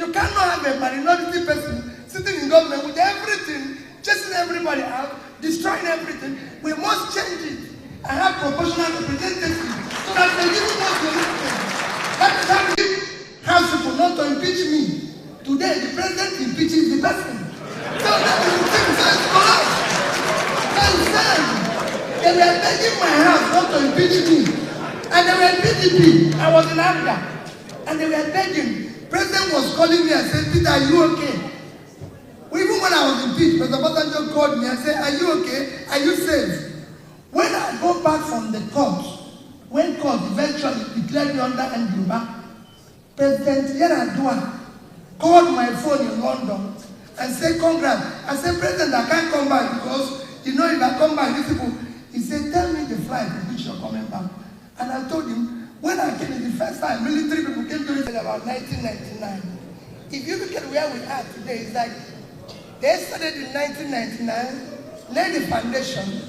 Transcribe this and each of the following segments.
You cannot have a minority person sitting in government with everything, chasing everybody out, destroying everything. We must change it and have proportional representation so that they give us the elected. That is how we have people not to impeach me. Today, the president impeaches the person. So that is the thing that is corrupt. They were begging my house not to impeach me. And they were PDP. I was in anger. And they were begging. President was calling me and said, Peter, are you okay? Even when I was impeached, President Obasanjo called me and said, are you okay? Are you safe? When I go back from the court, when court eventually declared me under Anjuba, President Yaradua called my phone in London and said, congrats. I said, President, I can't come back because, if I come back, these people, he said, tell me the flight in which you're coming back. And I told him, when I came in the first time, military people came to me about 1999. If you look at where we are today, it's like they started in 1999, laid the foundation.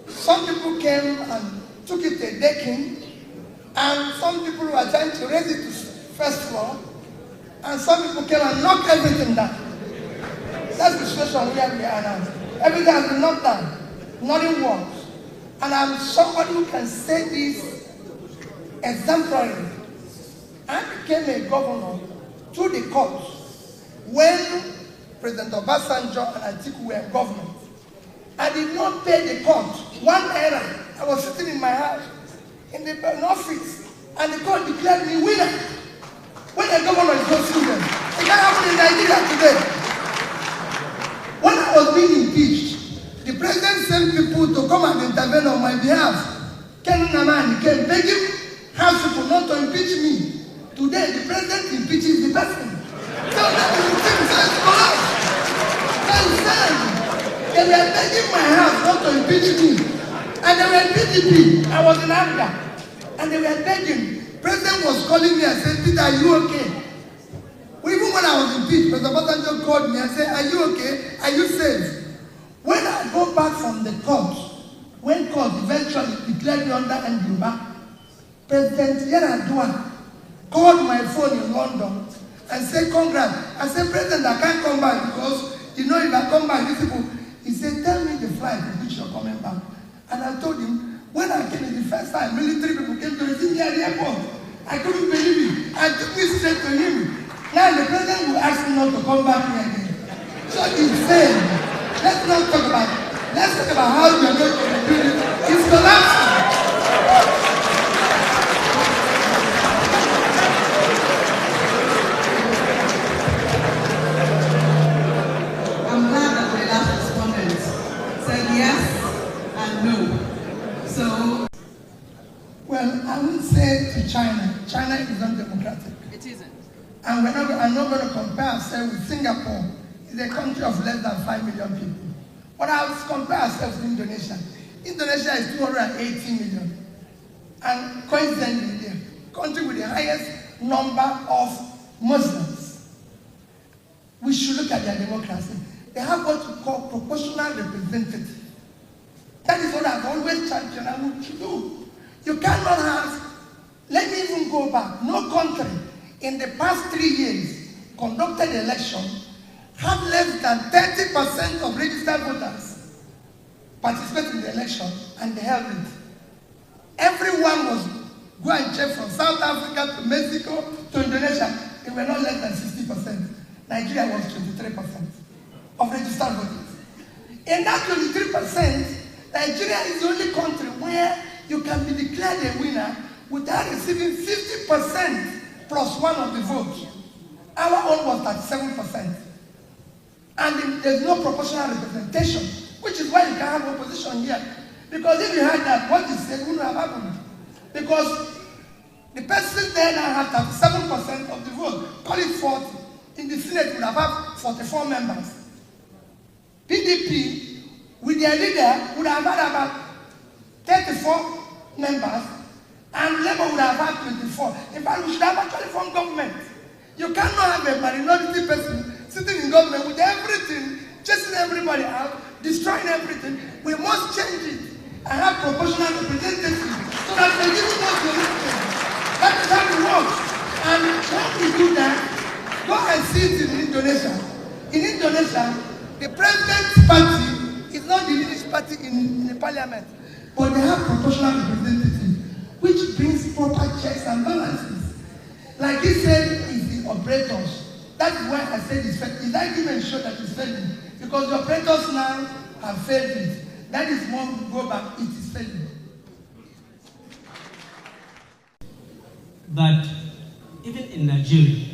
Some people came and took it a decking, and some people were trying to raise it to first floor, and some people came and knocked everything down. That's the situation where we are now. Everything has been knocked down. Nothing works. And I'm somebody who can say this exemplary. I became a governor through the court when President Obasanjo and Atiku were in government. I did not pay the court one naira. I was sitting in my house in the office, and the court declared me winner. When a governor is not student, it can happen in Nigeria today. When I was being impeached, the president sent people to come and intervene on my behalf. Ken Namani came begging house people not to impeach me. Today, the president impeaches the person. So that is the thing that is corrupt. They were begging my house not to impeach me. And they were PDP. I was in anger. And they were begging. President was calling me and said, Peter, are you okay? Even when I was impeached, President Obasanjo called me and said, are you okay? Are you safe? When I go back from the court, when court eventually declared me under Anjuba, President Yaradua called my phone in London and said, congrats. I said, President, I can't come back because, if I come back, these people, he said, tell me the flight in which you're coming back. And I told him, when I came in the first time, military people came to receive me at the airport. I couldn't believe it. I took me straight to him. Now the president will ask me not to come back here again. So insane. Let's not talk about it. Let's talk about how we are going to do it. It's collapsing. I'm glad that my last respondent said yes and no. So, well, I would say to China, China is not democratic. it isn't. And I'm not going to compare ourselves with Singapore. It's a country of less than 5 million people. But I'll compare ourselves with Indonesia. Indonesia is 280 million. And coincidentally, the country with the highest number of Muslims. We should look at their democracy. They have what we call proportional representative. That is what I've always championed and what you do. You cannot have, let me even go back, no country in the past 3 years conducted election had less than 30% of registered voters participate in the election, and they held it. Everyone was going and check from South Africa to Mexico to Indonesia. They were not less than 60%. Nigeria was 23% of registered voters. In that 23%, Nigeria is the only country where you can be declared a winner without receiving 50% plus one of the votes. Our own was 37%. And there's no proportional representation, which is why you can have opposition here. Because if you had that, what you said wouldn't have happened. Because the person there now has 37% of the vote, call it 40. In the Senate, would have had 44 members. PDP, with their leader, would have had about 34 members, and Labour would have had 24. In fact, we should have actually formed government. You cannot have a minority person sitting in government with everything, chasing everybody out, destroying everything. We must change it and have proportional representation so that they give us the elected. That is how it works. And when we do that, go I see it in Indonesia. In Indonesia, the president's party is not the leadership party in the parliament, but they have proportional representatives, which brings proper checks and balances. Like he said, it's the operators. That is why I said it's fair. His argument showed that it's failing, because the operators now have failed it. That is more go back, it is failing. But even in Nigeria,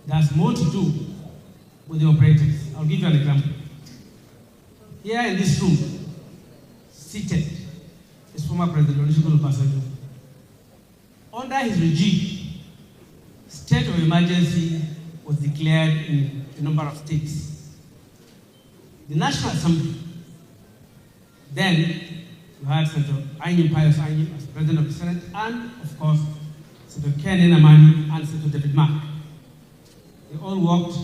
there's more to do with the operators. I'll give you an example. Here in this room, seated, is former President Olusegun Obasanjo. Under his regime, state of emergency was declared in a number of states. The National Assembly, then you had Senator Ayin Pius Ayin as President of the Senate, and of course, Senator Ken Enamani and Senator David Mark. They all worked.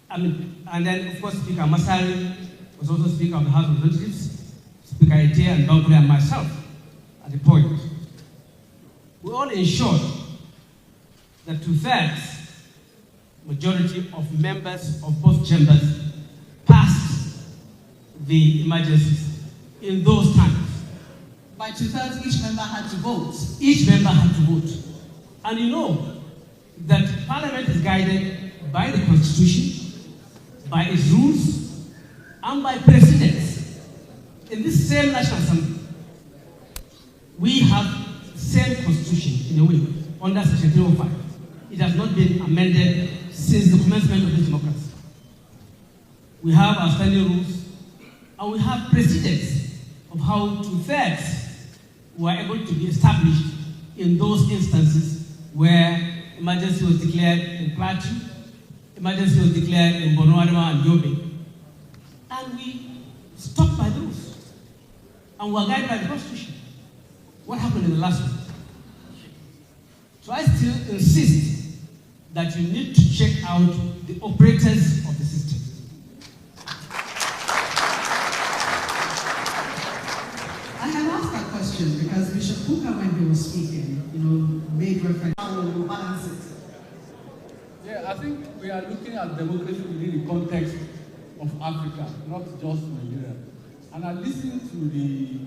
And then, of course, Speaker Masari was also Speaker of the House of Representatives, Speaker Ete and Bankole and myself at the point. We all ensured that 2/3 majority of members of both chambers passed the emergencies in those times. By 2/3, each member had to vote. Each member had to vote. And you know that Parliament is guided by the Constitution, by its rules, and by precedents. In this same National Assembly, we have the same Constitution, in a way, under Section 305. It has not been amended since the commencement of this democracy. We have our standing rules, and we have precedents of how 2/3 were able to be established in those instances where emergency was declared in Plateau, emergency was declared in Borno, Adamawa, and Yobe. And we stuck by those. And we were guided by the Constitution. What happened in the last one? So I still insist that you need to check out the operators of the system. I have asked that question because Bishop Kuka, when he was speaking, made reference to how we will balance it. Yeah, I think we are looking at democracy within the context of Africa, not just Nigeria. And I listened to the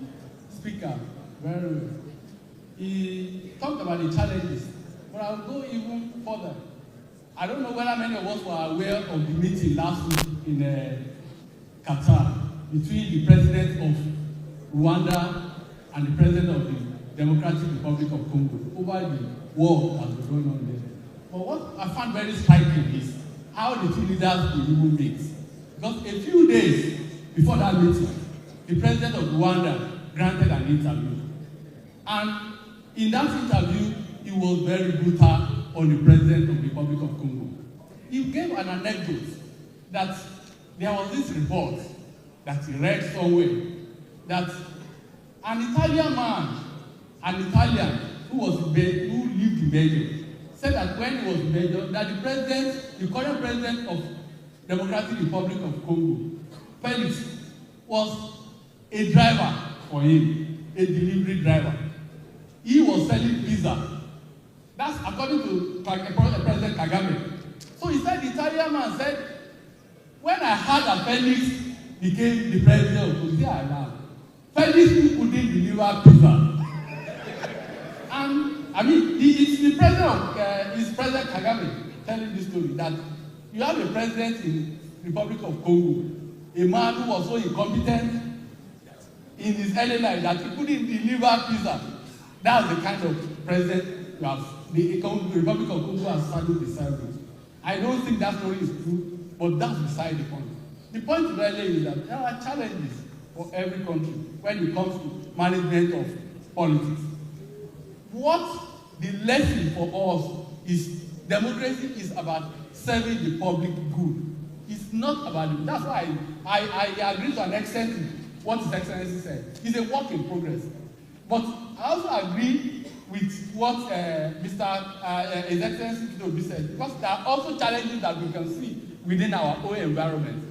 speaker very well. He talked about the challenges, but I'll go even further. I don't know whether many of us were aware of the meeting last week in Qatar between the president of Rwanda and the president of the Democratic Republic of Congo over the war that was going on there. But what I found very striking is how the two leaders will even meet. Because a few days before that meeting, the president of Rwanda granted an interview. And in that interview, he was very brutal on the president of the Republic of Congo. He gave an anecdote that there was this report that he read somewhere that an Italian man, an Italian who lived in Belgium, said that when he was in Belgium, that the current president of Democratic Republic of Congo, Felix, was a driver for him, a delivery driver. He was selling pizza. That's according to President Kagame. So he said, the Italian man said, when I heard that Felix became the president of Congo, Felix couldn't deliver pizza. And I mean, it's the president of President Kagame telling this story that you have a president in the Republic of Congo, a man who was so incompetent in his early life that he couldn't deliver pizza. That's the kind of president you have. The Republic of Congo has started deciding. I don't think that story is true, but that's beside the point. The point really is that there are challenges for every country when it comes to management of politics. What the lesson for us is democracy is about serving the public good. It's not about it. That's why I agree to an extent with what His Excellency said. It's a work in progress. But I also agree with what His Excellency Tinubu said, because there are also challenges that we can see within our own environment.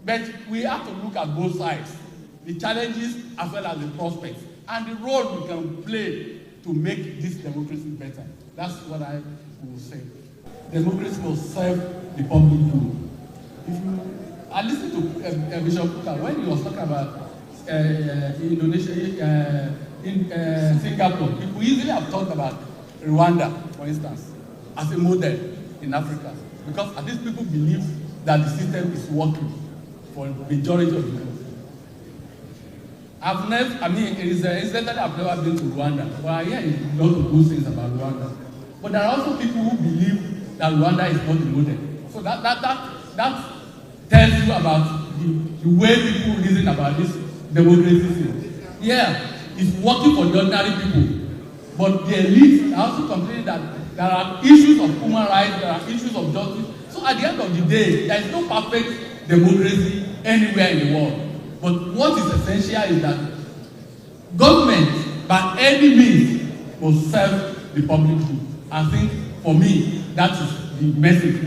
But we have to look at both sides, the challenges as well as the prospects, and the role we can play to make this democracy better. That's what I will say. democracy must serve the public good. I listened to Bishop Kuka when he was talking about Indonesia, in Singapore. People easily have talked about Rwanda, for instance, as a model in Africa, because at least people believe that the system is working for the majority of the people. I've never been to Rwanda, but I hear a lot of good things about Rwanda. But there are also people who believe that Rwanda is not the model. So that tells you about the way people reason about this democracy thing. Yeah, it's working for the ordinary people, but the elite are also complaining that there are issues of human rights, there are issues of justice. So at the end of the day, there is no perfect democracy anywhere in the world. But what is essential is that government, by any means, will serve the public good. I think, for me, that is the message.